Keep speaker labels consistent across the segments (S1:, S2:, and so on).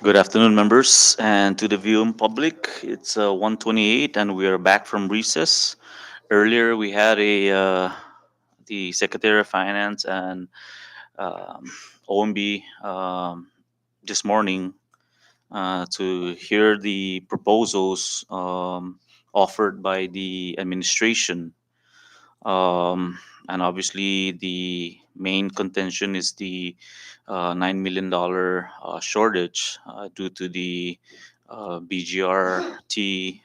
S1: Good afternoon, members, and to the viewing public. It's 1:28, and we are back from recess. Earlier, we had the Secretary of Finance and um, OMB this morning to hear the proposals offered by the administration. And obviously, the main contention is the $9 million shortage due to the BGRT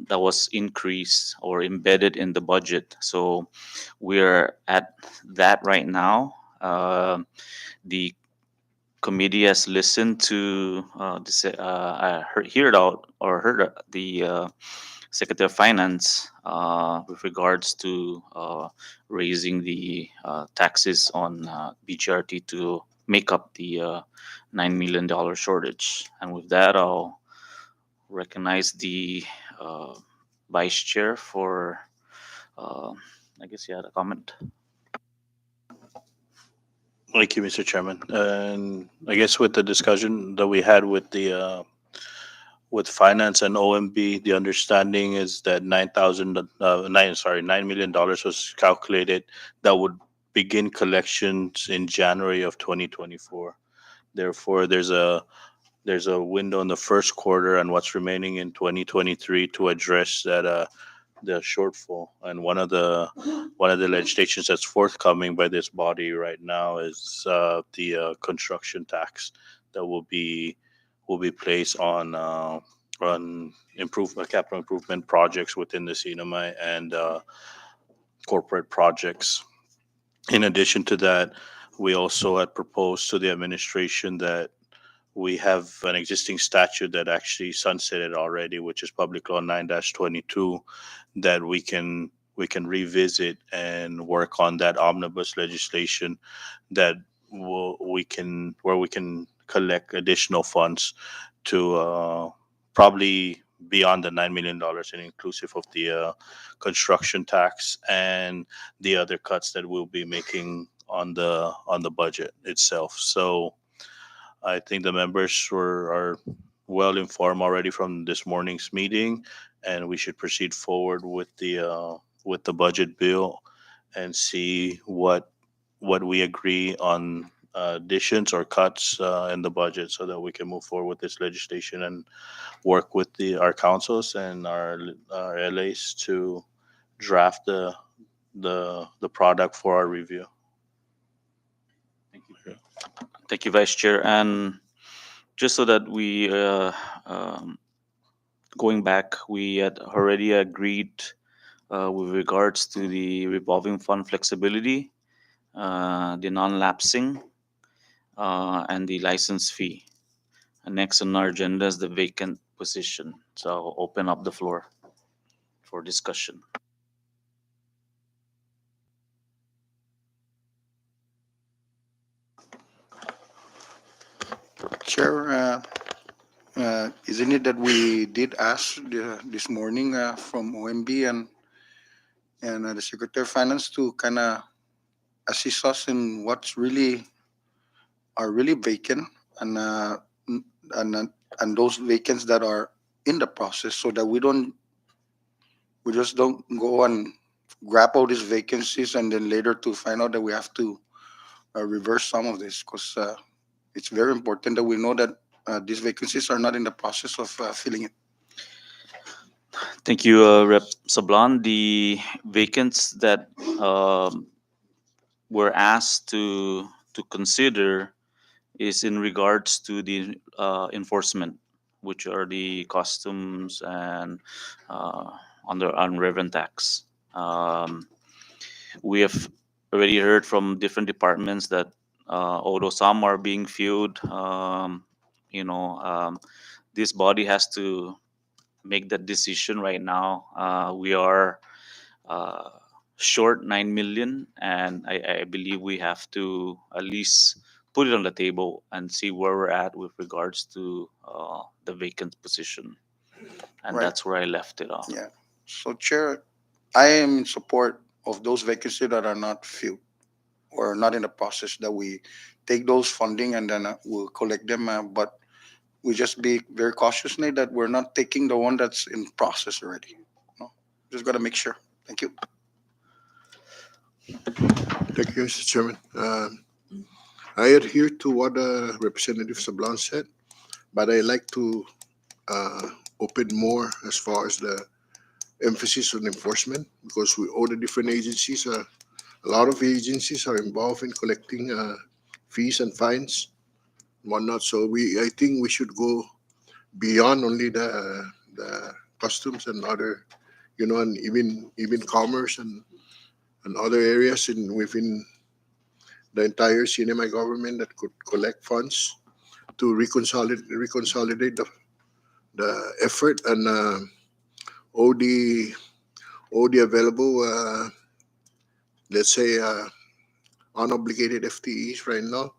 S1: that was increased or embedded in the budget. So we're at that right now. The committee has listened to I heard out or heard the Secretary of Finance with regards to raising the taxes on BGRT to make up the $9 million shortage. And with that, I'll recognize the uh, vice chair for, uh, I guess you had a comment.
S2: Thank you, Mr. Chairman. And I guess with the discussion that we had with finance and OMB, the understanding is that $9 million was calculated that would begin collections in January of 2024. Therefore, there's a window in the first quarter and what's remaining in 2023 to address that the shortfall. And one of the legislations that's forthcoming by this body right now is the construction tax that will be placed on capital improvement projects within the CNMI and corporate projects. In addition to that, we also had proposed to the administration that we have an existing statute that actually sunsetted already, which is Public Law 9-22, that we can revisit and work on that omnibus legislation that we can collect additional funds to probably beyond the $9 million and inclusive of the construction tax and the other cuts that we'll be making on the budget itself. So I think the members are well informed already from this morning's meeting, and we should proceed forward with the budget bill and see what we agree on additions or cuts in the budget, so that we can move forward with this legislation and work with our councils and our LAs to draft the product for our review.
S1: Thank you. Thank you, Vice Chair. And just so that we, going back, we had already agreed with regards to the revolving fund flexibility, the non-lapsing, and the license fee. And next on our agenda is the vacant position. So I'll open up the floor for discussion.
S3: Chair, isn't it that we did ask this morning from OMB and the Secretary of Finance to kind of assist us in what's really are really vacant and and uh, and those vacants that are in the process, so that we just don't go and grab all these vacancies and then later to find out that we have to reverse some of this, because it's very important that we know that these vacancies are not in the process of filling it.
S1: Thank you, Rep. Sablan. The vacants that were asked to consider is in regards to the enforcement, which are the customs and uh, under unrevenue tax. We have already heard from different departments that although some are being filled, you know, this body has to make that decision right now. We are uh, short 9 million, and I believe we have to at least put it on the table and see where we're at with regards to the vacant position. And
S3: Right.
S1: that's where I left it off.
S3: Yeah. So, Chair, I am in support of those vacancies that are not filled. or not in the process that we take those funding and then we'll collect them. But we just be very cautious now that we're not taking the one that's in process already. No, just got to make sure. Thank you.
S4: Thank you, Mr. Chairman. I adhere to what Representative Sablan said, but I like to uh, open more as far as the emphasis on enforcement because we all the different agencies. A lot of agencies are involved in collecting fees and fines, and whatnot. So I think we should go beyond only the customs and other, and even commerce and other areas within the entire CNMI government that could collect funds to reconsolidate the effort and all the available, let's say, unobligated FTEs right now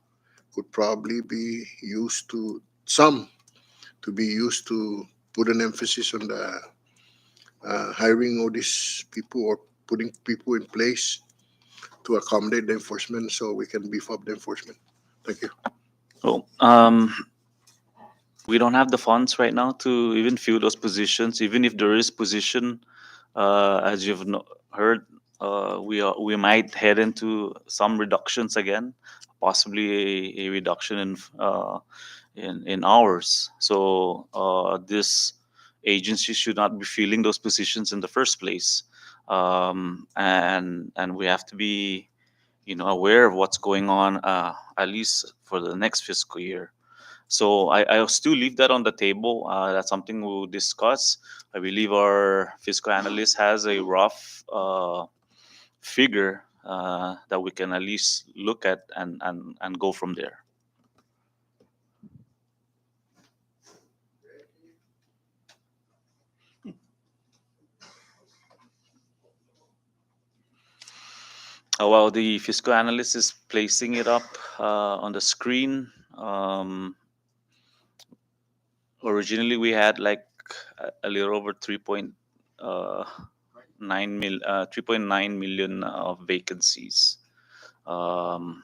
S4: could probably be used to be used to put an emphasis on the hiring all these people or putting people in place to accommodate the enforcement so we can beef up the enforcement. Thank you.
S1: Oh, we don't have the funds right now to even fill those positions. Even if there is position, as you've heard, we might head into some reductions again, possibly a reduction in hours. So this agency should not be filling those positions in the first place, and we have to be aware of what's going on, at least for the next fiscal year. So I'll still leave that on the table. That's something we'll discuss. I believe our fiscal analyst has a rough figure that we can at least look at and go from there. While the fiscal analyst is placing it up on the screen, originally we had like a little over 3.9 million of vacancies. Um,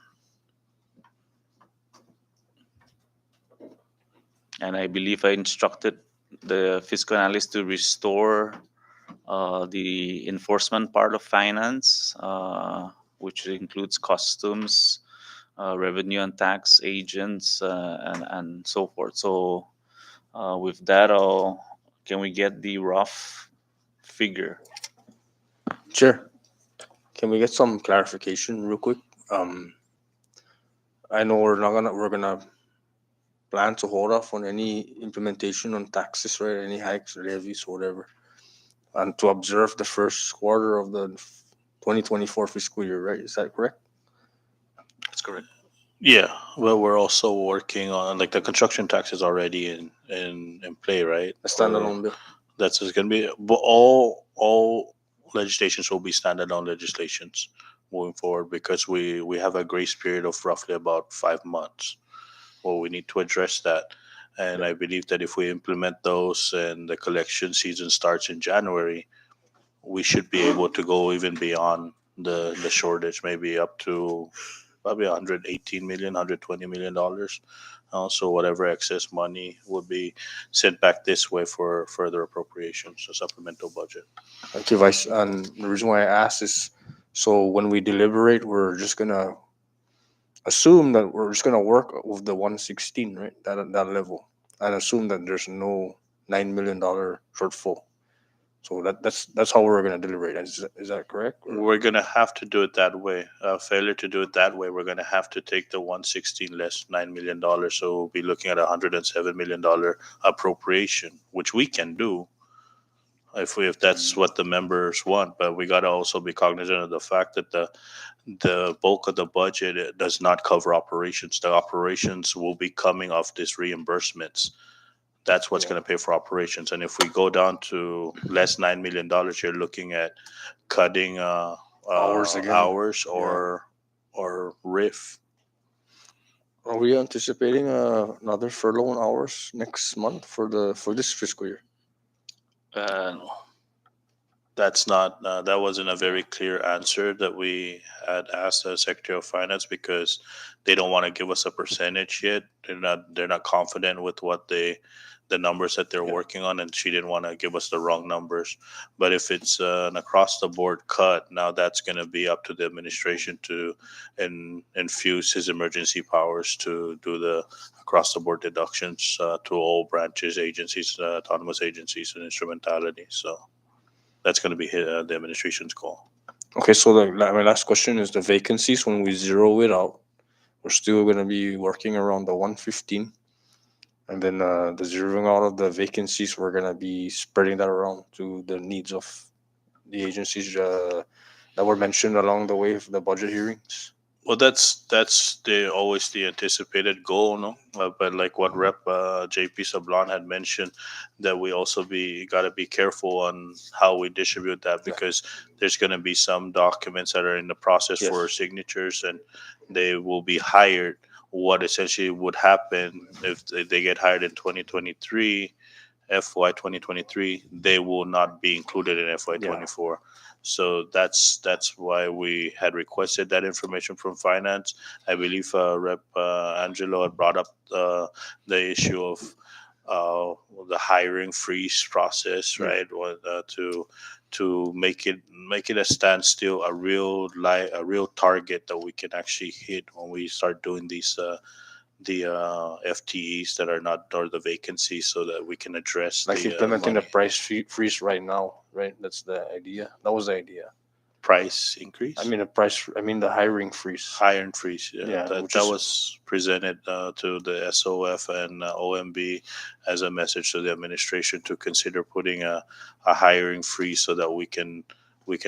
S1: and I believe I instructed the fiscal analyst to restore the enforcement part of finance, which includes customs, revenue and tax agents, and so forth. So with that, can we get the rough figure?
S5: Chair, can we get some clarification real quick? I know we're gonna plan to hold off on any implementation on taxes, right? Any hikes, levies, whatever, and to observe the first quarter of the 2024 fiscal year, right? Is that correct?
S1: That's correct.
S2: Yeah, well, we're also working on like the construction tax is already in play, right?
S5: A standalone bill.
S2: That's just gonna be, but all legislations will be standalone legislations moving forward because we have a grace period of roughly about 5 months. Well, we need to address that, and I believe that if we implement those and the collection season starts in January, we should be able to go even beyond the shortage, maybe up to probably 118 million, $120 million. So whatever excess money would be sent back this way for further appropriations, a supplemental budget.
S5: Thank you, Vice. And the reason why I asked is so when we deliberate, we're just gonna assume that we're just gonna work with the 116, right? That level, and assume that there's no $9 million shortfall. So that's how we're gonna deliberate. Is that correct? Or-
S2: We're gonna have to do it that way. Failure to do it that way, we're gonna have to take the 116 less $9 million. So we'll be looking at $107 million appropriation, which we can do if that's what the members want. But we gotta also be cognizant of the fact that the bulk of the budget does not cover operations. The operations will be coming off these reimbursements. That's what's
S5: Yeah.
S2: going to pay for operations. And if we go down to less $9 million, you're looking at cutting
S5: Hours again.
S2: hours
S5: Yeah.
S2: or RIF.
S5: Are we anticipating another furlough on hours next month for this fiscal year?
S1: Uh,
S2: That's not that wasn't a very clear answer that we had asked the Secretary of Finance, because they don't want to give us a percentage yet. They're not confident with what the numbers that they're
S5: Yeah.
S2: working on, and she didn't want to give us the wrong numbers. But if it's an across the board cut, now that's going to be up to the administration to infuse his emergency powers to do the across the board deductions to all branches, agencies, autonomous agencies, and instrumentalities. So that's going to be the administration's call.
S5: Okay, so my last question is the vacancies. When we zero it out, we're still going to be working around the 115. And then the zeroing out of the vacancies, we're going to be spreading that around to the needs of the agencies that were mentioned along the way of the budget hearings.
S2: Well, that's the always the anticipated goal, no. But like what Rep JP Sablan had mentioned, that we also be got to be careful on how we distribute that,
S5: Yeah.
S2: because there's going to be some documents that are in the process for
S5: Yes.
S2: signatures, and they will be hired. What essentially would happen if they get hired in 2023, FY 2023, they will not be included in FY
S5: Yeah.
S2: 24. So that's why we had requested that information from finance. I believe Rep Angelo had brought up the issue of uh, the hiring freeze process,
S5: Yeah.
S2: right? To make it a standstill, a real target that we can actually hit when we start doing these the FTEs that are not, or the vacancies, so that we can address
S5: Like
S2: the
S5: implementing the
S2: money
S5: price freeze right now, right? That's the idea. That was the idea.
S2: price
S5: I
S2: increase.
S5: mean the price. I mean the hiring freeze.
S2: Hire and freeze, yeah.
S5: Yeah,
S2: That
S5: which
S2: that
S5: is
S2: was presented to the SOF and OMB as a message to the administration to consider putting a hiring freeze, so that we can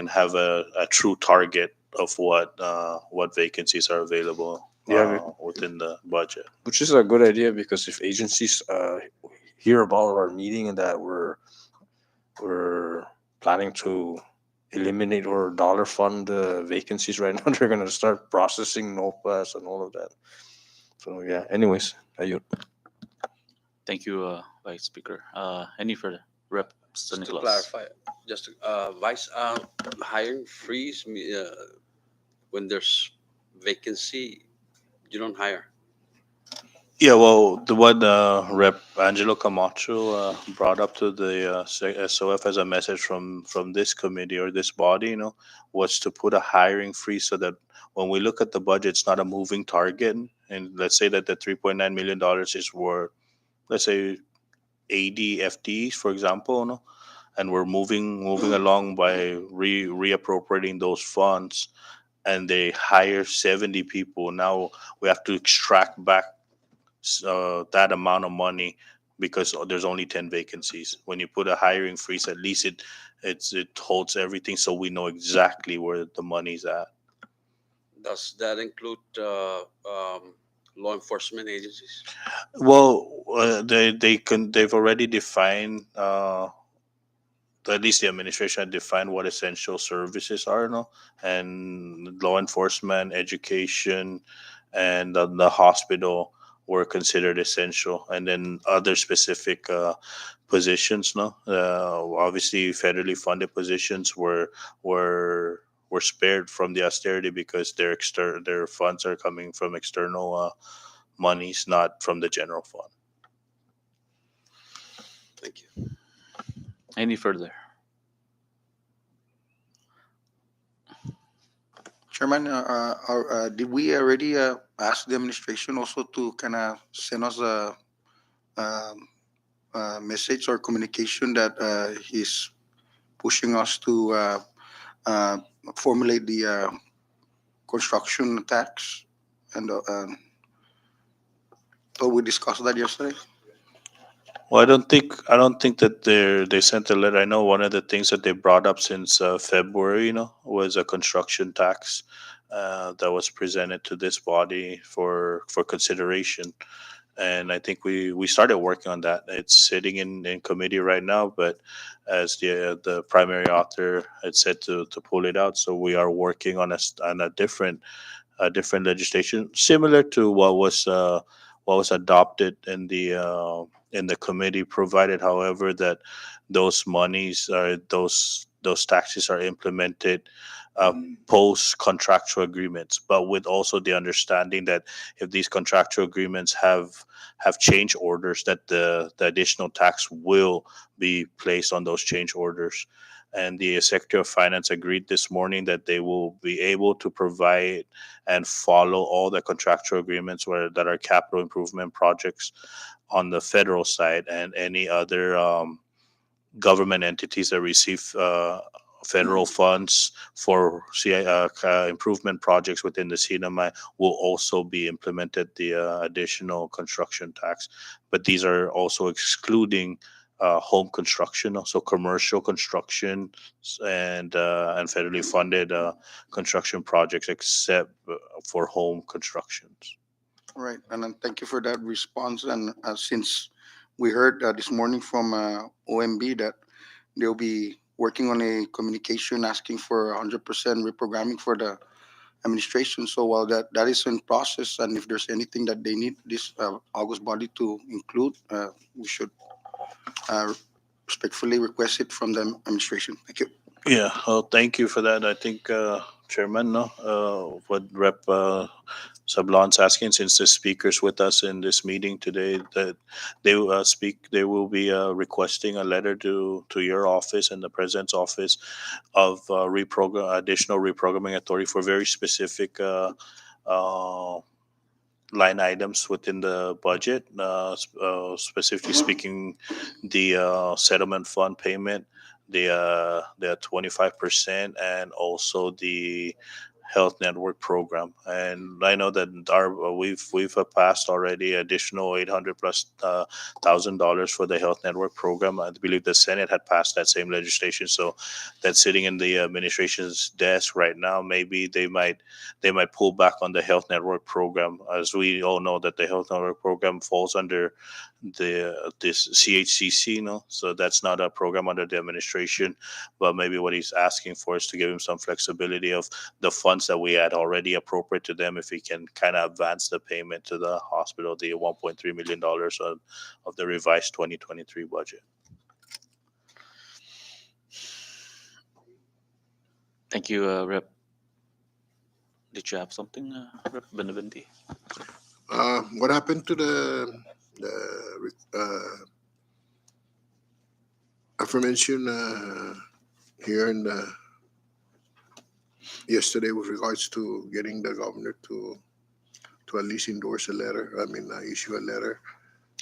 S2: have a true target of what vacancies are available
S5: yeah,
S2: within the budget.
S5: which is a good idea because if agencies hear about our meeting and that we're planning to eliminate or dollar fund the vacancies right now, they're gonna start processing NOPAs and all of that. So yeah. Anyways, ayun.
S1: Thank you, Vice Speaker. Any further? Rep.
S6: Just to
S1: Stanislaus.
S6: clarify, just to, Vice, hiring freeze, when there's vacancy, you don't hire.
S2: Yeah, well, the one Rep Angelo Camacho brought up to the SOF as a message from this committee or this body, was to put a hiring freeze, so that when we look at the budget, it's not a moving target. And let's say that the $3.9 million is for, let's say, 80 FTEs, for example, and we're moving along by reappropriating those funds, and they hire 70 people. Now we have to extract back that amount of money, because there's only 10 vacancies. When you put a hiring freeze, at least it holds everything, so we know exactly where the money's at.
S6: Does that include law enforcement agencies?
S2: Well, they've already defined, at least the administration had defined what essential services are, no, and law enforcement, education, and the hospital were considered essential, and then other specific positions, no, obviously federally funded positions were spared from the austerity, because their funds are coming from external monies, not from the general fund.
S6: Thank you.
S1: Any further?
S3: Chairman, did we already ask the administration also to kind of send us um, a message or communication that he's pushing us to uh, formulate the construction tax? And so we discussed that yesterday.
S2: Well, I don't think that they sent a letter. I know one of the things that they brought up since February, was a construction tax that was presented to this body for consideration, and I think we started working on that. It's sitting in committee right now, but as the primary author had said to pull it out, so we are working on on a different legislation similar to what was adopted in the committee, provided, however, that those monies, those those taxes are implemented post contractual agreements, but with also the understanding that if these contractual agreements have change orders, that the additional tax will be placed on those change orders. And the Secretary of Finance agreed this morning that they will be able to provide and follow all the contractual agreements where that are capital improvement projects on the federal side, and any other government entities that receive federal funds for improvement projects within the CNMI will also be implemented the additional construction tax. But these are also excluding home construction, also commercial construction and federally funded construction projects, except for home constructions.
S3: Right, and then thank you for that response. And since we heard this morning from OMB that they'll be working on a communication asking for 100% reprogramming for the administration. So while that is in process, and if there's anything that they need this August body to include, we should uh, respectfully request it from the administration. Thank you.
S2: Yeah, well, thank you for that. I think, Chairman, no, what Rep Sablon's asking, since the speakers with us in this meeting today, that they will be requesting a letter to your office and the president's office of additional reprogramming authority for very specific uh, line items within the budget, specifically speaking, the settlement fund payment, the 25%, and also the health network program. And I know that we've passed already additional 800 plus $1,000 for the health network program. I believe the Senate had passed that same legislation, so that's sitting in the administration's desk right now. Maybe they might pull back on the health network program, as we all know that the health network program falls under this CHCC, no, so that's not a program under the administration. But maybe what he's asking for is to give him some flexibility of the funds that we had already appropriate to them, if we can kind of advance the payment to the hospital, the $1.3 million of the revised 2023 budget.
S1: Thank you, Rep. Did you have something, Rep Benavente?
S4: What happened to the aforementioned here in the yesterday with regards to getting the governor to at least endorse a letter? I mean, issue a letter.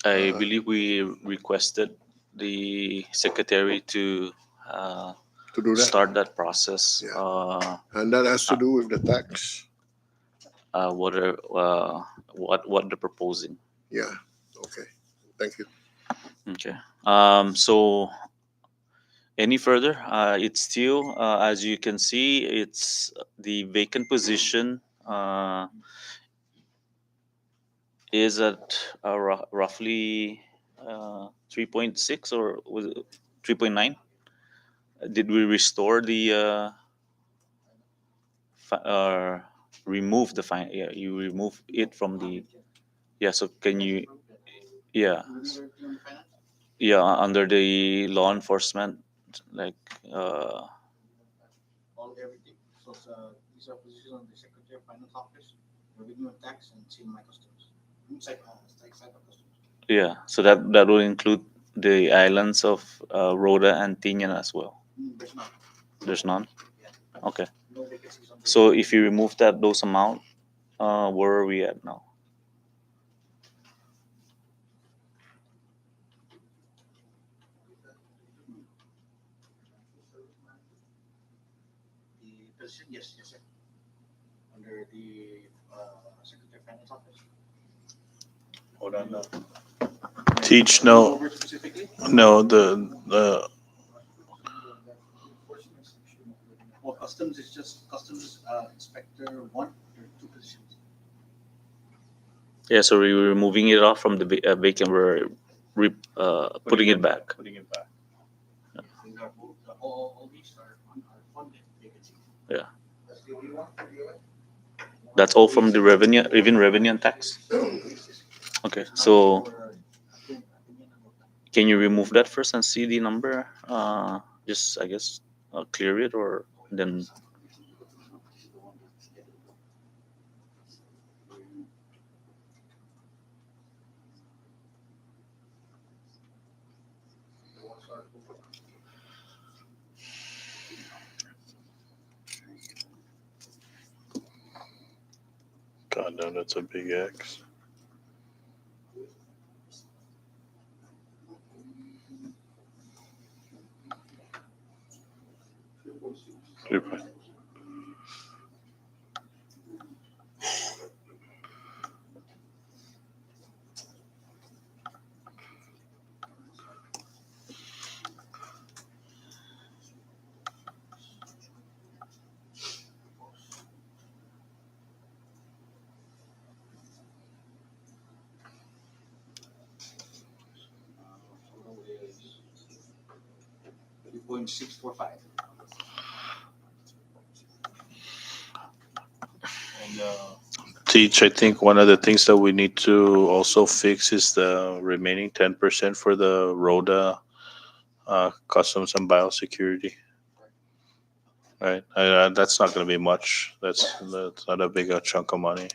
S1: I
S4: Uh,
S1: believe we requested the secretary to uh,
S4: to do that,
S1: start that process.
S4: Yeah. And that has to
S1: uh,
S4: do with the tax.
S1: what are what they're proposing.
S4: Yeah. Okay. Thank you.
S1: Okay. So any further? It's still, as you can see, it's the vacant position is at roughly 3.6, or was it 3.9? Did we restore the remove the fine? Yeah, you remove it from the. Yeah, so can you? Yeah, yeah, under the law enforcement, like uh,
S3: All everything. So these are positions on the Secretary of Finance Office, Revenue and Tax, and CMI Customs. Cyber Customs.
S1: yeah, so that will include the islands of Rhoda and Tinian as well.
S3: There's none.
S1: There's none.
S3: Yeah.
S1: Okay.
S3: No vacancies on the.
S1: So if you remove that those amount, where are we at now?
S3: The position, yes, sir. Under the Secretary of Finance Office.
S2: Hold on. No. Teach, no,
S3: Over specifically.
S2: no, the
S3: Well, customs is just customs inspector one. There are two positions.
S1: Yeah, so we were removing it off from the vacant. We're putting it back.
S2: putting it back.
S3: These are both, all these are funded vacancies.
S1: Yeah.
S3: That's the only one for the
S1: That's all from the revenue, even revenue and tax. Okay, so can you remove that first and see the number? Just I guess clear it, or then
S2: God damn, that's a big X. Super.
S7: 3.645. And
S2: Teach, I think one of the things that we need to also fix is the remaining 10% for the RODA customs and biosecurity. Right, that's not going to be much. That's not a big chunk of money.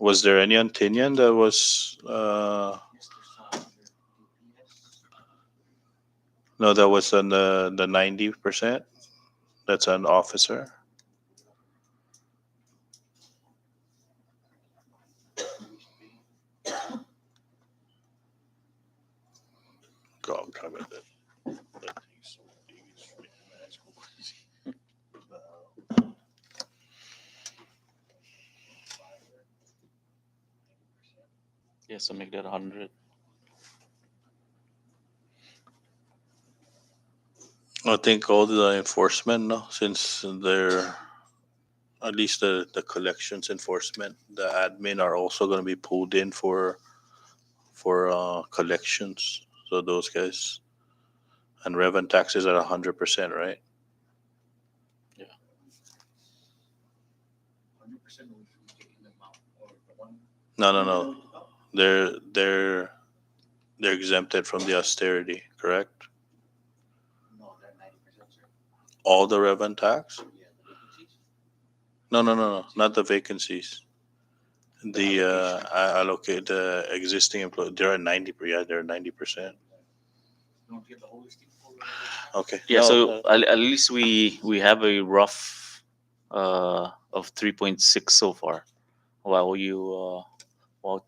S2: Was there any on Tinian that was?
S7: yes, there's some under DPS.
S2: No, that was on the 90%. That's an officer. God, I'm talking about that. That thing's so big, it's freaking nice.
S1: yeah, so make that 100.
S2: I think all the enforcement, no, since they're at least the collections enforcement, the admin are also going to be pulled in for collections. So those guys and rev and taxes at 100%, right?
S7: 100% we should be taking them out. Or the one.
S2: No, no, no. They're they're exempted from the austerity, correct?
S7: No, they're 90%, sir.
S2: All the rev and tax?
S7: Yeah, the vacancies.
S2: No, no, no, no, not the vacancies. The allocate the existing employee. They're at 90. Yeah, they're 90%.
S7: Don't get the holistic for.
S2: Okay.
S1: Yeah,
S2: No,
S1: so at least we have a rough of 3.6 so far, while while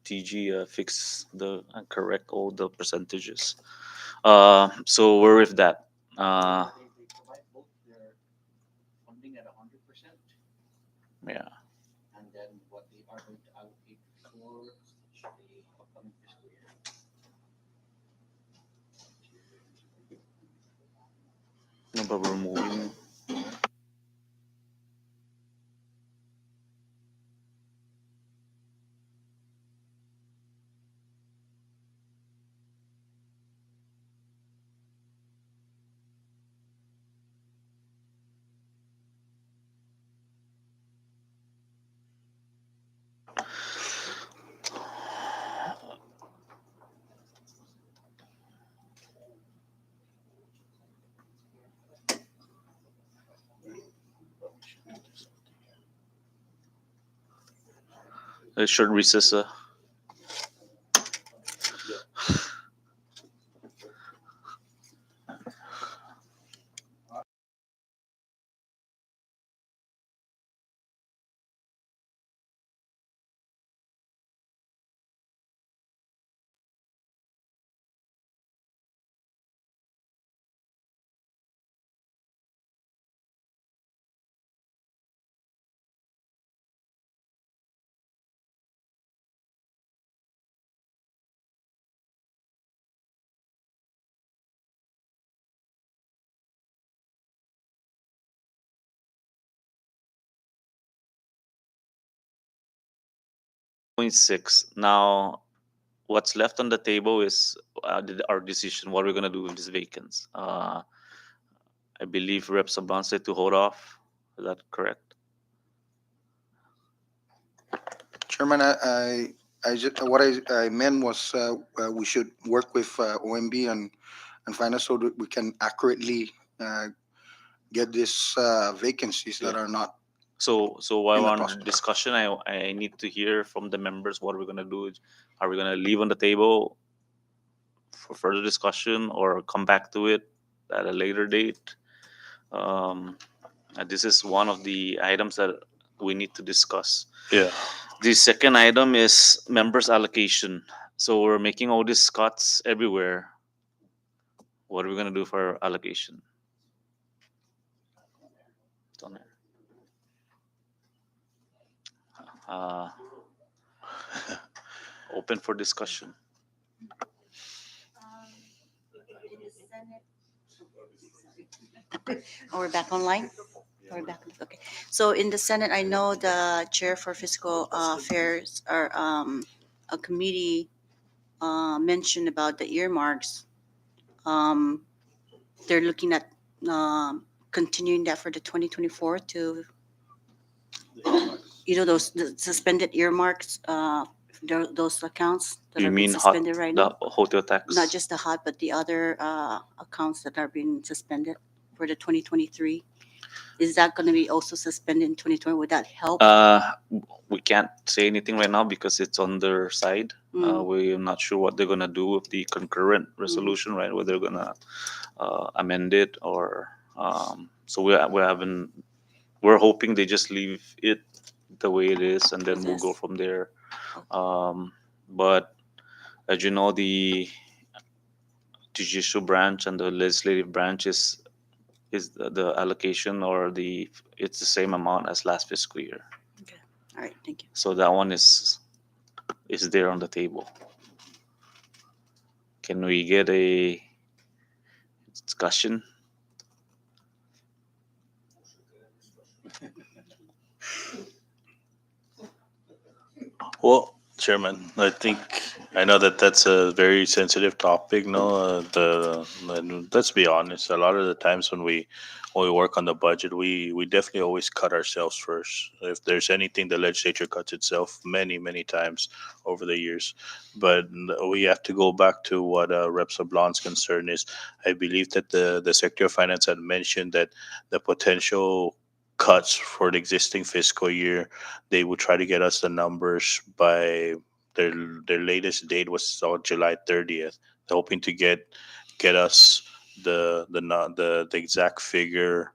S1: TG fix the and correct all the percentages. So we're with that.
S7: They provide both their funding at 100%,
S1: Yeah.
S7: and then what they are going to allocate for the upcoming fiscal year.
S1: No, but we're moving. A short recess. Point six. Now, what's left on the table is our decision. What we're gonna do with these vacants. I believe Rep Saban said to hold off. Is that correct?
S3: Chairman, I just, what I meant was we should work with OMB and finance so that we can accurately uh, get these vacancies that
S1: Yeah.
S3: are not
S1: So while
S3: in
S1: we're
S3: the
S1: on
S3: process.
S1: discussion, I need to hear from the members what we're gonna do. Are we gonna leave on the table for further discussion or come back to it at a later date? Um, this is one of the items that we need to discuss.
S2: Yeah.
S1: The second item is members allocation. So we're making all these cuts everywhere. What are we gonna do for allocation? Don't know. Uh, open for discussion.
S8: Oh, we're back online? We're back. Okay. So in the Senate, I know the chair for fiscal affairs or a committee mentioned about the earmarks. Um, they're looking at continuing that for the 2024 to, those the suspended earmarks, those accounts that
S1: You
S8: are being
S1: mean hot
S8: suspended right
S1: the
S8: now.
S1: hotel tax?
S8: Not just the HOT, but the other accounts that are being suspended for the 2023. Is that going to be also suspended in 2020? Would that help?
S1: We can't say anything right now because it's on their side.
S8: Mm,
S1: We're not sure what they're gonna do with the concurrent resolution, right? Whether they're gonna amend it or so we haven't. We're hoping they just leave it the way it is, and then we'll go
S8: yes.
S1: from there.
S8: Okay.
S1: But as you know, the judicial branch and the legislative branch is the allocation or the it's the same amount as last fiscal year.
S8: Okay. All right. Thank you.
S1: So that one is there on the table. Can we get a discussion?
S2: Well, Chairman, I know that that's a very sensitive topic. No, and let's be honest. A lot of the times when we work on the budget, we definitely always cut ourselves first. If there's anything, the legislature cuts itself many times over the years. But we have to go back to what Rep. Sablon's concern is. I believe that the Secretary of Finance had mentioned that the potential cuts for the existing fiscal year, they would try to get us the numbers by their their latest date was on July 30th, hoping to get us the exact figure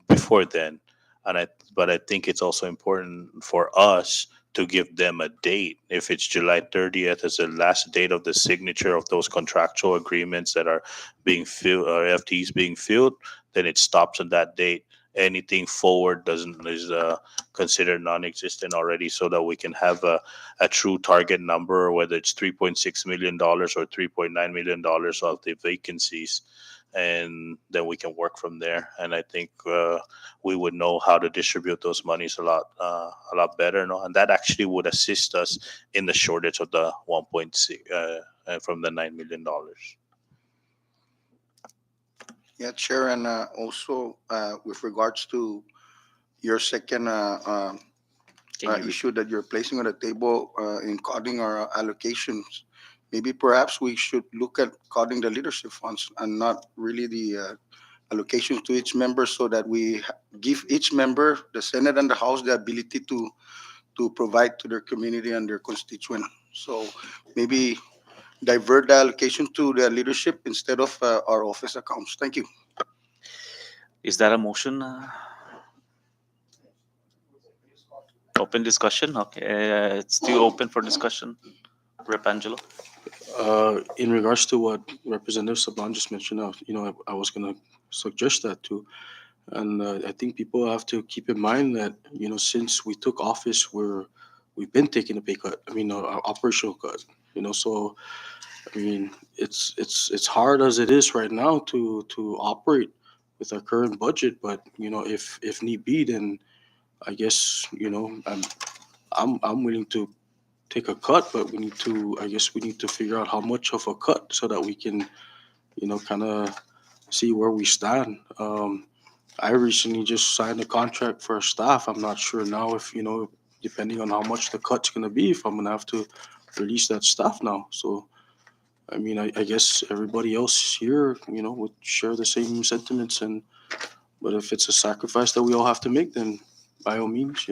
S2: before then. And I think it's also important for us to give them a date. If it's July 30th as the last date of the signature of those contractual agreements that are being filled or FTEs being filled, then it stops on that date. Anything forward doesn't is considered non-existent already, so that we can have a true target number, whether it's $3.6 million or $3.9 million of the vacancies, and then we can work from there. And I think we would know how to distribute those monies a lot better, no? And that actually would assist us in the shortage of the 1.6 from the $9 million.
S3: Yeah, Chair, and also with regards to your second
S1: Can you
S3: issue that you're placing on the table in cutting our allocations, maybe perhaps we should look at cutting the leadership funds and not really the allocations to each member, so that we give each member, the Senate and the House, the ability to provide to their community and their constituent. So maybe divert the allocation to the leadership instead of our office accounts. Thank you.
S1: is that a motion? Open discussion. Okay, it's still open for discussion. Rep Angelo.
S5: In regards to what Representative Sablan just mentioned, I was gonna suggest that too. And I think people have to keep in mind that since we took office, we've been taking a pay cut. I mean, a operational cut. So I mean, it's hard as it is right now to operate with our current budget. But if need be, then I guess I'm willing to take a cut. But I guess we need to figure out how much of a cut so that we can kind of see where we stand. I recently just signed a contract for staff. I'm not sure now if depending on how much the cut's gonna be, if I'm gonna have to release that staff now. So I mean, I guess everybody else here, would share the same sentiments. But if it's a sacrifice that we all have to make, then by all means,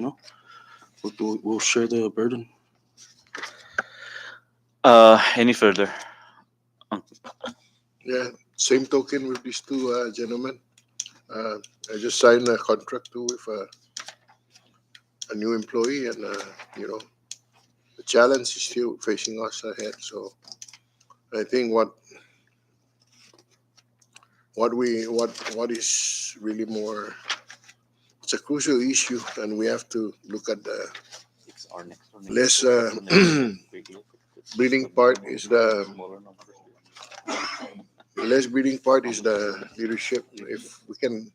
S5: we'll share the burden.
S1: Any further?
S4: Yeah, same token with these two gentlemen. Uh, I just signed a contract too with a new employee, and the challenge is still facing us ahead. So I think what is really more, it's a crucial issue, and we have to look at the less breeding part is the less breeding part is the leadership. If we can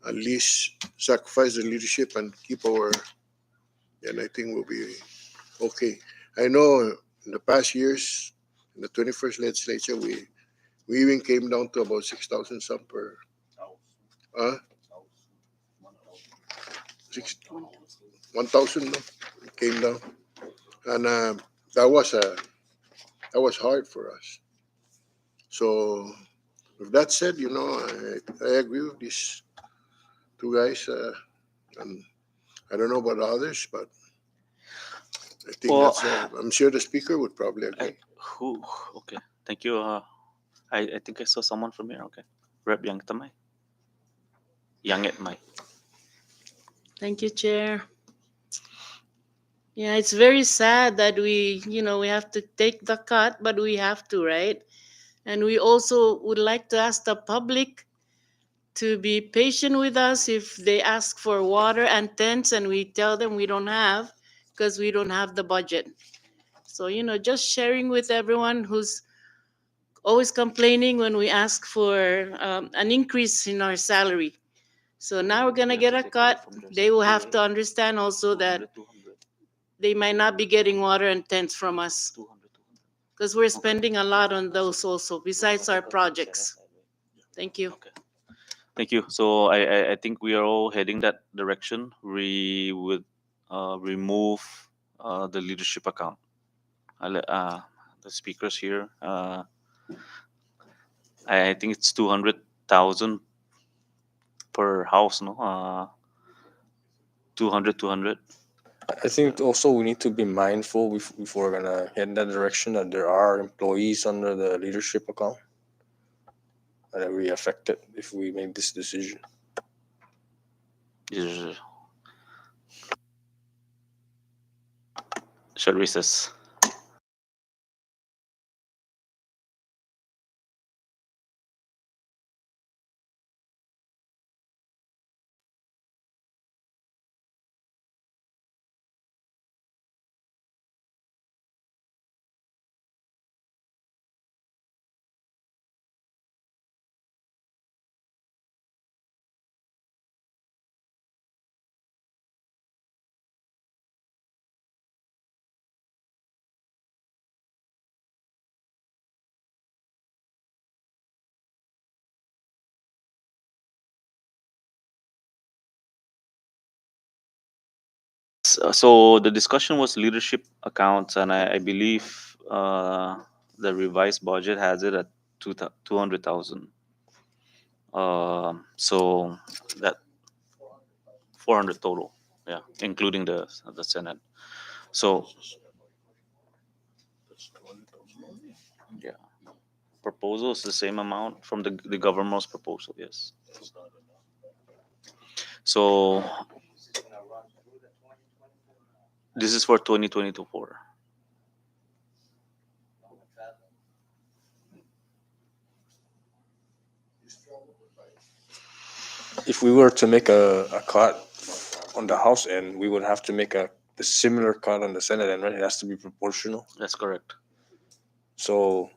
S4: at least sacrifice the leadership and keep our, then I think we'll be okay. I know in the past years, in the 21st legislature, we even came down to about 6,000 some per, uh, six, 1,000 no? It came down, and that was that was hard for us. So with that said, I agree with these two guys, and I don't know about others, but I think
S1: Well,
S4: that's. I'm sure the speaker would probably agree.
S1: who? Okay, thank you. I think I saw someone from here. Okay, Rep Yang Tamay, Yang It Mai.
S9: Thank you, Chair. Yeah, it's very sad that we have to take the cut, but we have to, right? And we also would like to ask the public to be patient with us if they ask for water and tents and we tell them we don't have because we don't have the budget. So, just sharing with everyone who's always complaining when we ask for an increase in our salary. So now we're going to get a cut. They will have to understand also that they might not be getting water and tents from us because we're spending a lot on those also besides our projects. Thank you.
S1: Okay. Thank you. So I think we are all heading that direction. We would remove the leadership account. The speakers here. I think it's 200,000 per house. No, 200.
S5: I think also we need to be mindful if we're gonna head in that direction that there are employees under the leadership account that will be affected if we make this decision.
S1: Yes. Shall recess. So the discussion was leadership accounts, and I believe the revised budget has it at 200,000. So that 400 total, yeah, including the Senate. So yeah, proposal is the same amount from the government's proposal. Yes. So this is for 2024.
S5: If we were to make a cut on the House end, we would have to make the similar cut on the Senate end, right? It has to be proportional.
S1: That's correct.
S5: So,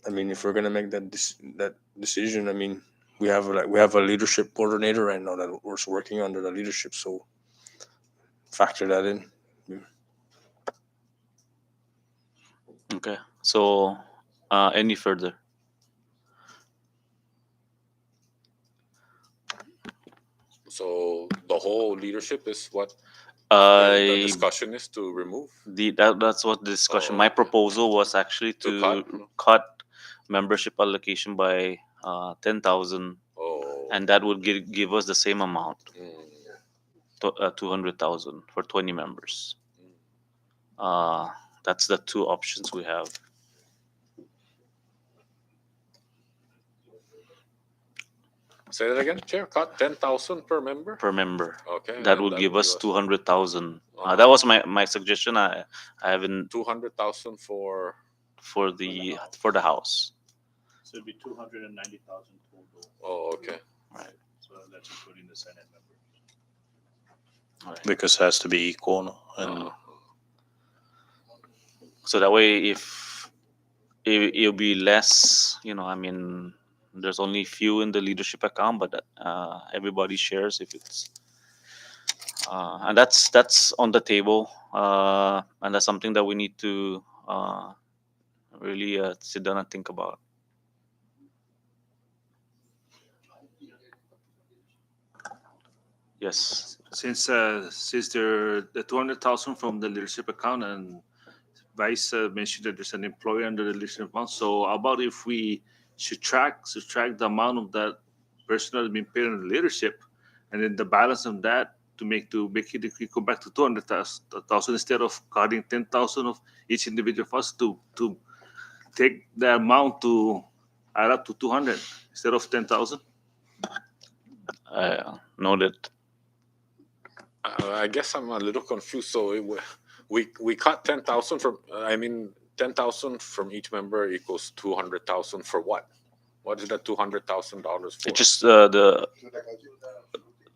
S5: I mean, if we're gonna make that decision, I mean, we have a leadership coordinator right now that was working under the leadership. So, factor that in.
S1: Okay. So any further?
S10: So the whole leadership is what? The
S1: I
S10: discussion is to remove,
S1: that's what the discussion.
S10: Oh,
S1: My
S10: okay.
S1: proposal was actually
S10: To
S1: to
S10: cut?
S1: cut membership allocation by 10,000,
S10: Oh.
S1: and that would give us the same amount,
S10: Mm,
S1: 200,000 for 20 members.
S10: mm.
S1: Uh, that's the two options we have.
S10: Say that again, Chair. Cut 10,000 per member.
S1: Per member.
S10: Okay,
S1: That
S10: and
S1: would
S10: that
S1: give
S10: would give
S1: us
S10: us
S1: 200,000. That
S10: uh,
S1: was my suggestion. I haven't
S10: 200,000 for.
S1: for the house.
S2: So it'd be 290,000 total.
S10: Oh, okay.
S1: Right.
S2: So that's including the Senate members.
S1: Right.
S2: Because it has to be equal, no? And
S10: Uh,
S1: So that way, if it'll be less, I mean, there's only few in the leadership account, but everybody shares if it's, and that's on the table, and that's something that we need to really sit down and think about. Yes.
S2: since there the 200,000 from the leadership account, and Vice mentioned that there's an employee under the leadership account. So how about if we subtract the amount of that person that has been paid in the leadership, and then the balance of that to make it go back to 200,000 instead of cutting 10,000 of each individual of us to take the amount to add up to 200 instead of 10,000.
S1: Noted.
S10: I guess I'm a little confused. So we cut 10,000 from. I mean, 10,000 from each member equals 200,000 for what? What is that $200,000 for?
S1: It's just the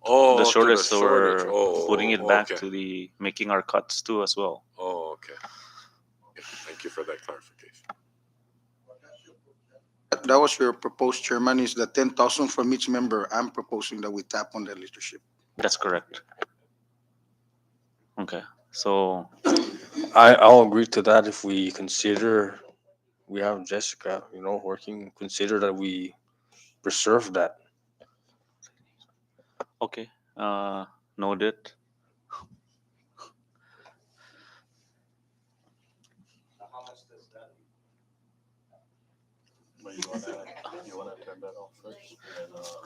S10: Oh, to the
S1: shortage, so
S10: shortage.
S1: we're putting it
S10: Oh,
S1: back
S10: okay.
S1: to the making our cuts too as well.
S10: Oh, okay. Thank you for that clarification.
S3: That was your proposed, Chairman, is the 10,000 from each member. I'm proposing that we tap on the leadership.
S1: That's correct. Okay. So
S5: I'll agree to that if we consider we have Jessica, working. Consider that we preserve that.
S1: okay. Noted.
S7: How much does that?
S2: But you wanna turn that off first,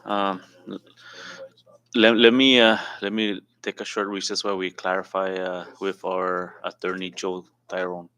S2: and
S1: Um,
S2: explain why it's not.
S1: let me take a short recess while we clarify with our attorney Joe Tyrone.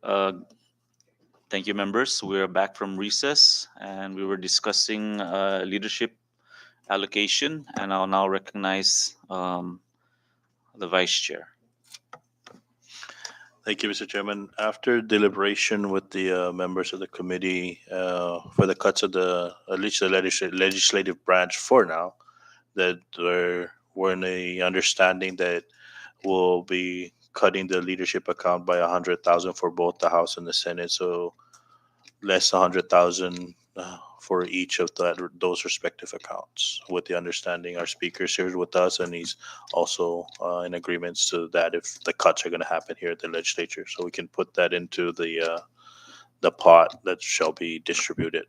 S1: Uh, Thank you, members. We're back from recess and we were discussing leadership allocation, and I'll now recognize the vice chair.
S2: Thank you, Mr. Chairman. After deliberation with the members of the committee for the cuts of at least the legislative branch for now, that we're in a understanding that we'll be cutting the leadership account by 100,000 for both the House and the Senate. So less 100,000 for each of those respective accounts. With the understanding, our speaker shares with us, and he's also in agreements to that if the cuts are going to happen here at the legislature, so we can put that into the pot that shall be distributed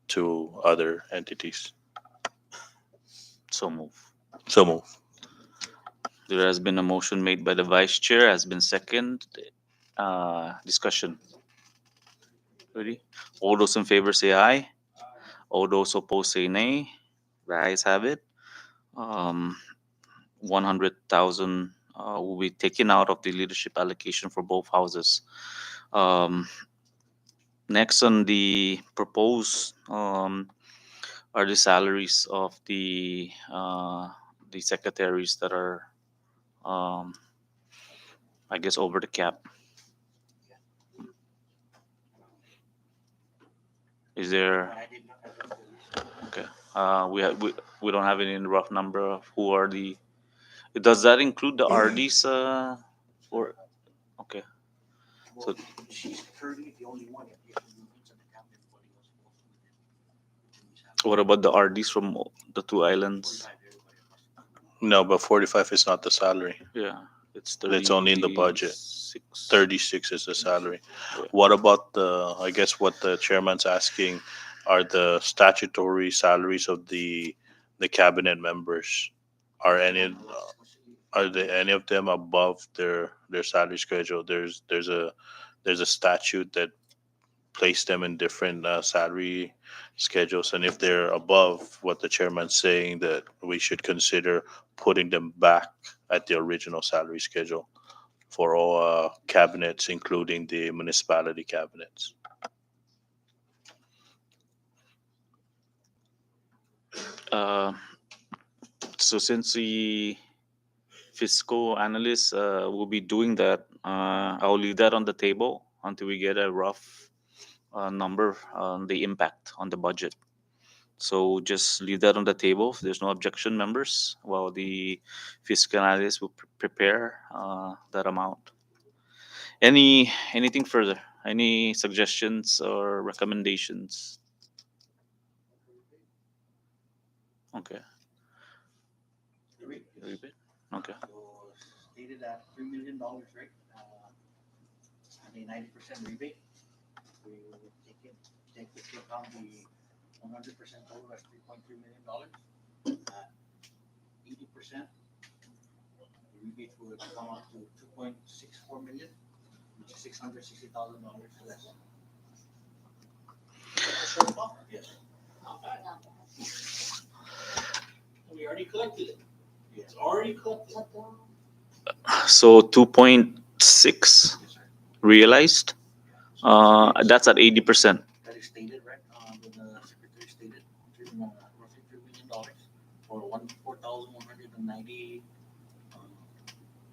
S2: to other entities.
S1: So move.
S2: So move.
S1: There has been a motion made by the vice chair, has been second. Discussion. Ready? All those in favor say aye. All those opposed say nay. The ayes have it. 100,000 will be taken out of the leadership allocation for both houses. Next on the proposed are the salaries of the secretaries that are, um, I guess, over the cap. Is there?
S7: I did not have it to-
S1: Okay. We don't have any rough number of who are the. Does that include the RDs? Or okay.
S7: Well, she's currently the only one that gets movements on the cabinet body was supposed to.
S1: What about the RDs from the two islands?
S2: No, but 45 is not the salary.
S1: Yeah, it's
S2: It's only in the budget.
S1: 36.
S2: 36 is the salary.
S1: Yeah.
S2: What about I guess what the chairman's asking are the statutory salaries of the cabinet members. Are any of them above their salary schedule? There's a statute that placed them in different salary schedules, and if they're above what the chairman's saying, that we should consider putting them back at the original salary schedule for all cabinets, including the municipality cabinets.
S1: Uh, so since the fiscal analyst will be doing that, I'll leave that on the table until we get a rough number on the impact on the budget. So just leave that on the table if there's no objection, members, while the fiscal analyst will prepare that amount. Anything further? Any suggestions or recommendations? Okay. Rebate? Okay.
S7: So stated at $3 million, right? And a 90% rebate. We will take into account the 100% total, that's $3.3 million. 80%, the rebate would come out to 2.64 million, which is $660,000 less. Yes.
S11: Not bad. We already collected it. It's already collected.
S1: So 2.6
S7: Yes, sir.
S1: realized. That's at 80%.
S7: That is stated, right? When the secretary stated, roughly $3 million for 4,190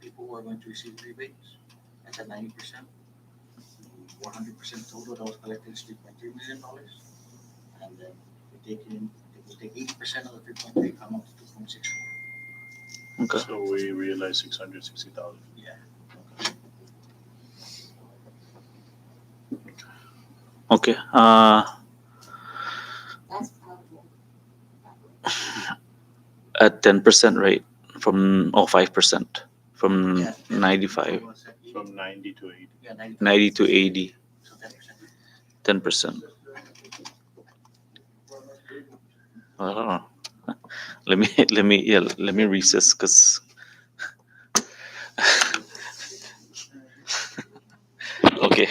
S7: people who are going to receive rebates. That's at 90%. 100% total that was collected is $3.3 million. And then if we take 80% of the 3.3, come up to 2.64.
S1: Okay.
S2: So we realized 660,000.
S7: Yeah.
S1: Okay.
S11: That's probably.
S1: At 10% rate from 5% from
S7: Yeah,
S1: 95,
S2: From 90 to 80.
S7: Yeah,
S1: 90 to 80,
S7: So 10%.
S1: 10%. I don't know. Let me recess because okay.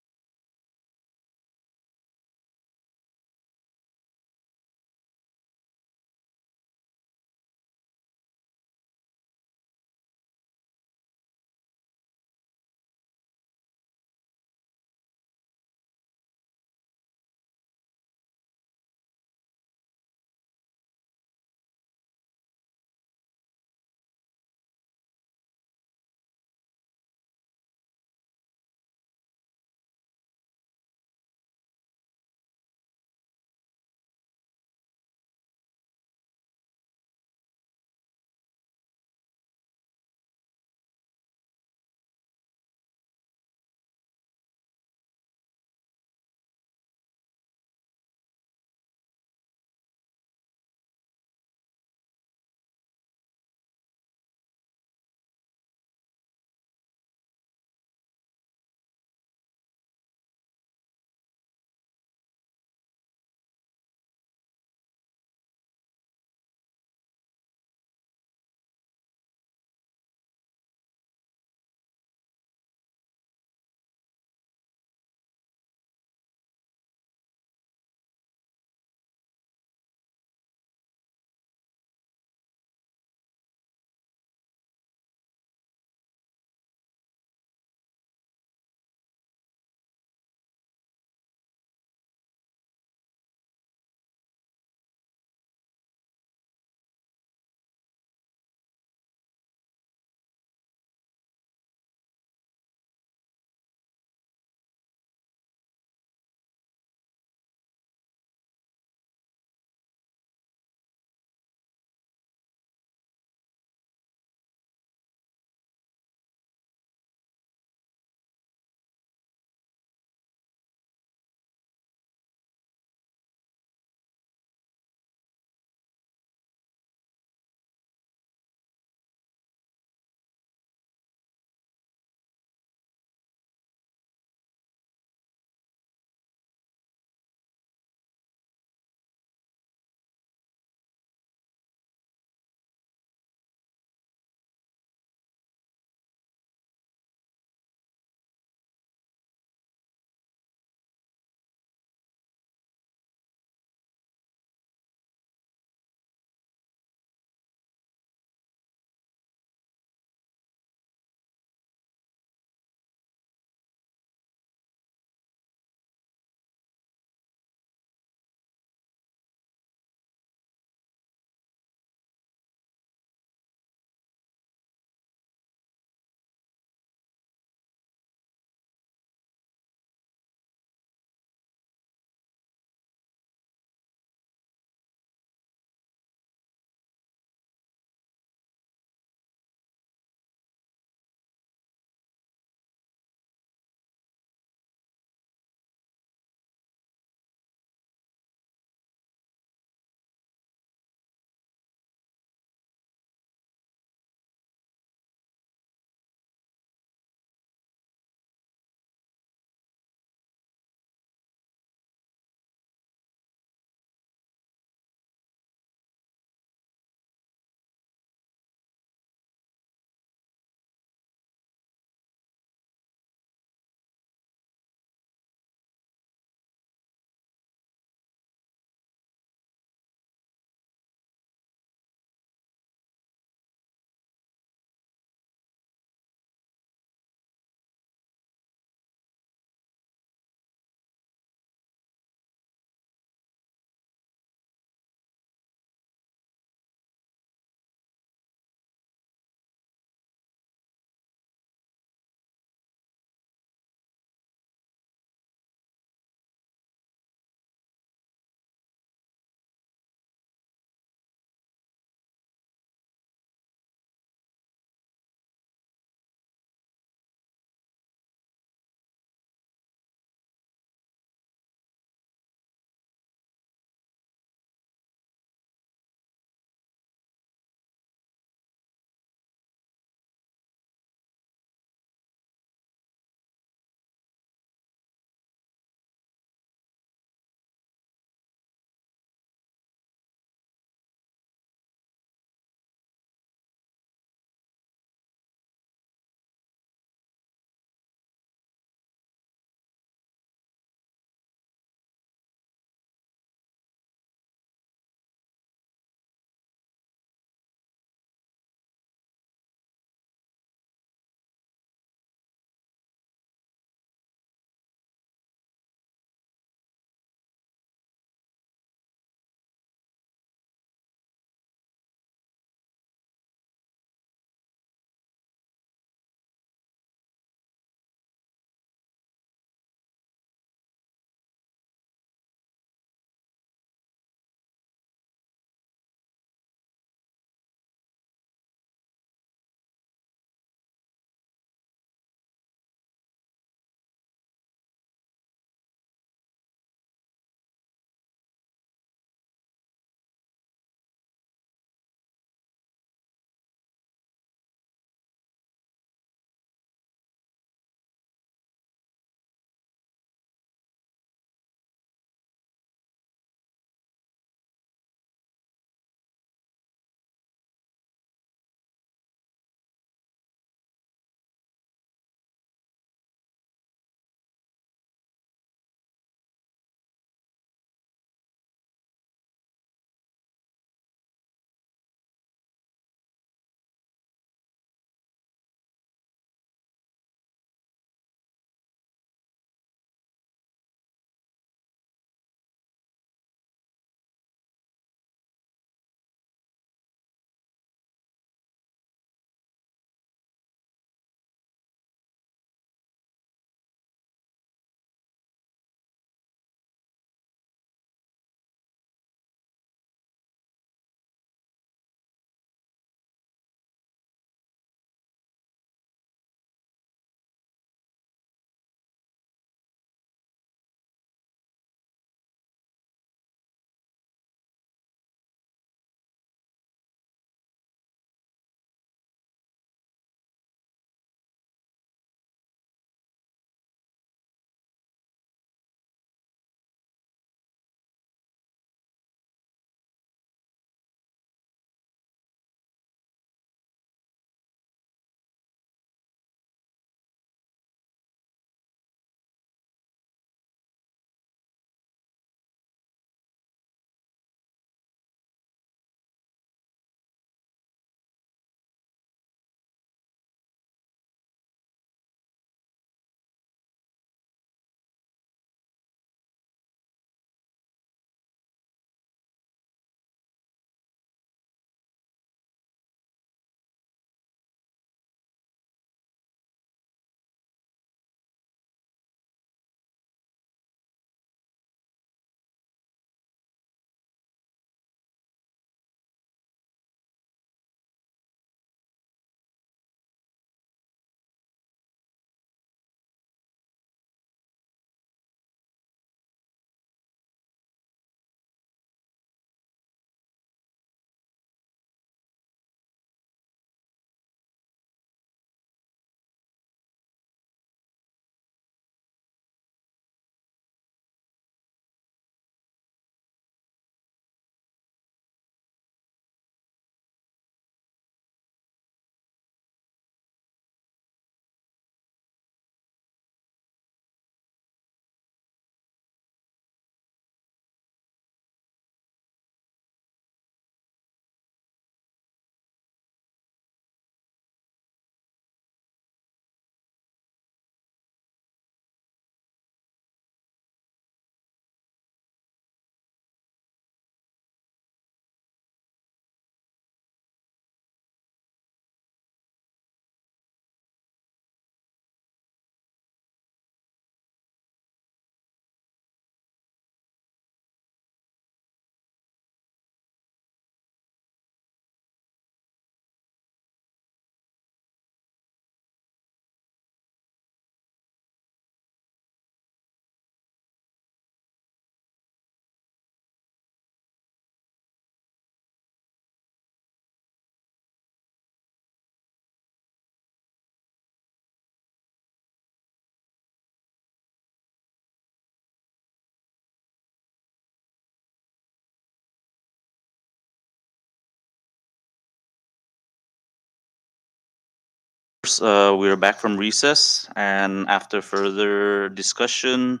S1: We're back from recess, and after further discussion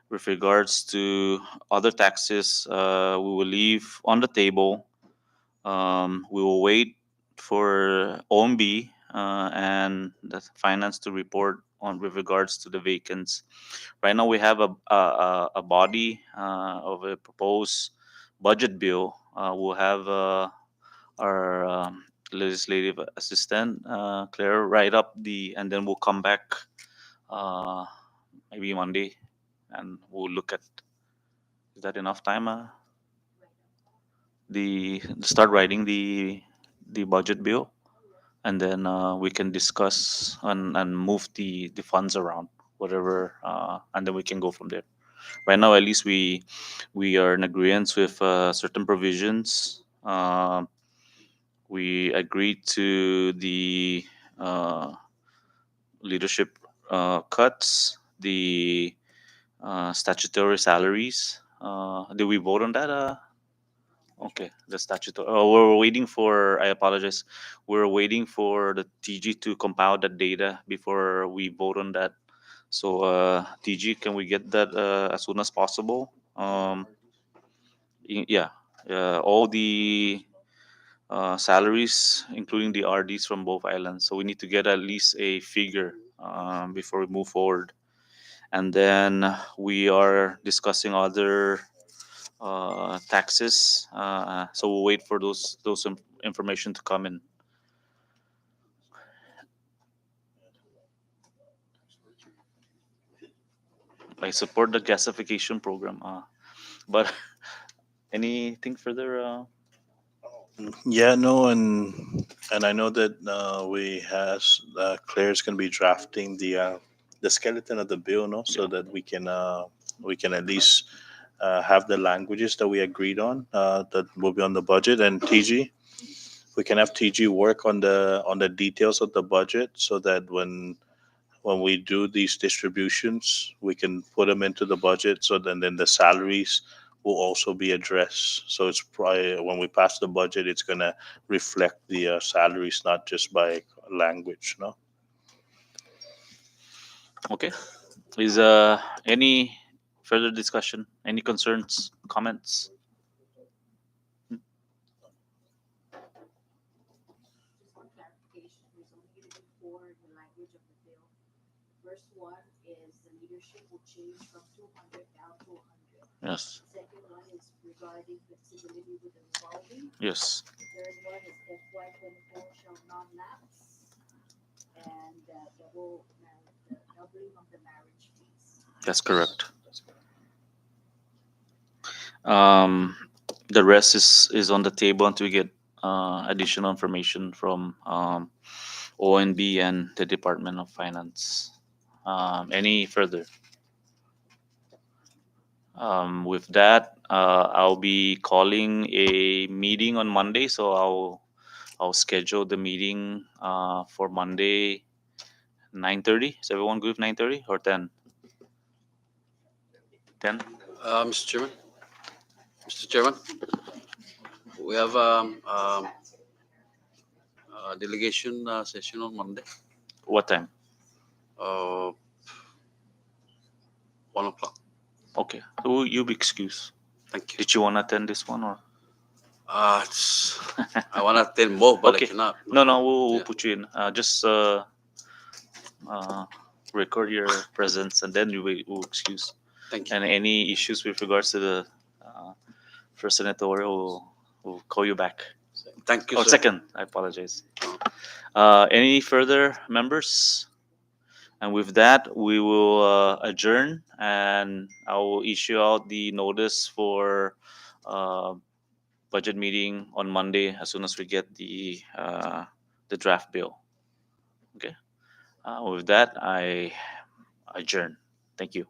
S1: with regards to other taxes, we will leave on the table. We will wait for OMB and the finance to report on with regards to the vacants. Right now, we have a body of a proposed budget bill. We'll have our legislative assistant, Claire, write up and then we'll come back uh, maybe Monday, and we'll look at. Is that enough time? Start writing the budget bill, and then we can discuss and move the funds around, whatever, and then we can go from there. Right now, at least we are in agreement with certain provisions. We agreed to the uh, leadership cuts, the statutory salaries. Did we vote on that? Okay, the statutory. Oh, we're waiting for. I apologize. We're waiting for the TG to compile the data before we vote on that. So, TG, can we get that as soon as possible? Yeah, all the salaries, including the RDs from both islands. So we need to get at least a figure before we move forward. And then we are discussing other taxes. So we'll wait for those information to come in. I support the gasification program. But anything further?
S2: Yeah, no, and I know that we has Claire's gonna be drafting the skeleton of the bill, no, so that we can at least have the languages that we agreed on that will be on the budget, and TG, we can have TG work on the details of the budget so that when we do these distributions, we can put them into the budget. So then the salaries will also be addressed. So it's probably when we pass the budget, it's gonna reflect the salaries, not just by language. No.
S1: Okay. Is any further discussion? Any concerns, comments?
S12: Just one clarification, there's only gonna be four in the language of the bill. First one is the leadership will change from 200 down to 100.
S1: Yes.
S12: Second one is regarding flexibility with the revolving.
S1: Yes.
S12: Third one is FY 24 shall not lapse. And the doubling of the marriage fees.
S1: That's correct. Um, the rest is on the table until we get additional information from ONB and the Department of Finance. Any further? With that, I'll be calling a meeting on Monday, so I'll schedule the meeting for Monday 9:30. Is everyone good with 9:30 or 10? 10?
S6: Mr. Chairman, Mr. Chairman, we have delegation session on Monday,
S1: What time?
S6: uh, 1 o'clock.
S1: Okay. So you be excused.
S6: Thank you.
S1: Did you want to attend this one or?
S6: I want to attend more, but
S1: Okay.
S6: I cannot.
S1: No, we'll
S6: Yeah.
S1: put you in. Just record your presence and then we'll excuse.
S6: Thank you.
S1: And any issues with regards to the first senatorial, we'll call you back.
S6: Thank you,
S1: Oh,
S6: sir.
S1: second. I apologize. Any further members? And with that, we will adjourn, and I will issue out the notice for uh, budget meeting on Monday as soon as we get the draft bill. Okay. With that, I adjourn. Thank you.